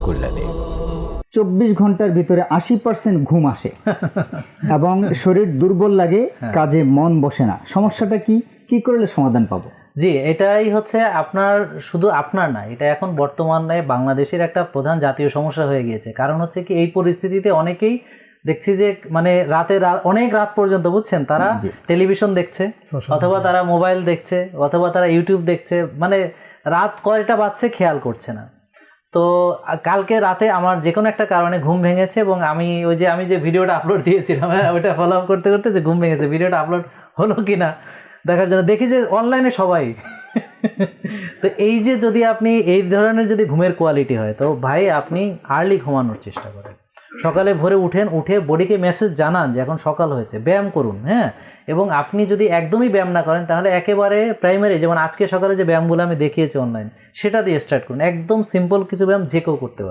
কল্যাণে 24 ঘন্টার ভিতরে 80% ঘুম আসে এবং শরীর দুর্বল লাগে, কাজে মন বসে না। সমস্যাটা কি করলে সমাধান পাবো? জি, এটাই হচ্ছে আপনার, শুধু আপনার না, এটা এখন বর্তমানে বাংলাদেশের একটা প্রধান জাতীয় সমস্যা হয়ে গিয়েছে। কারণ হচ্ছে কি, এই পরিস্থিতিতে অনেকেই দেখছি যে মানে অনেক রাত পর্যন্ত, বুঝছেন, তারা টেলিভিশন দেখছে, অথবা তারা মোবাইল দেখছে, অথবা তারা ইউটিউব দেখছে, মানে রাত কয়টা বাজছে খেয়াল করছে না। তো কালকে রাতে আমার যে কোনো একটা কারণে ঘুম ভেঙেছে, এবং আমি যে ভিডিওটা আপলোড দিয়েছিলাম, ওইটা ফলো আপ করতে করতে যে ঘুম ভেঙেছে, ভিডিওটা আপলোড হলো কিনা দেখার জন্য দেখি যে অনলাইনে সবাই তো এই যে যদি আপনি এই ধরনের যদি ঘুমের কোয়ালিটি হয়, তো ভাই আপনি আর্লি ঘুমানোর চেষ্টা করেন। সকালে ভোরে উঠে বডিকে মেসেজ জানান যে এখন সকাল হয়েছে, ব্যায়াম করুন। হ্যাঁ, এবং আপনি যদি একদমই ব্যায়াম না করেন, তাহলে একেবারে প্রাইমারি, যেমন আজকে সকালে যে ব্যায়ামগুলো আমি দেখিয়েছি অনলাইন, সেটা দিয়ে স্টার্ট করুন। একদম সিম্পল কিছু ব্যায়াম যে কেউ করতে পারে।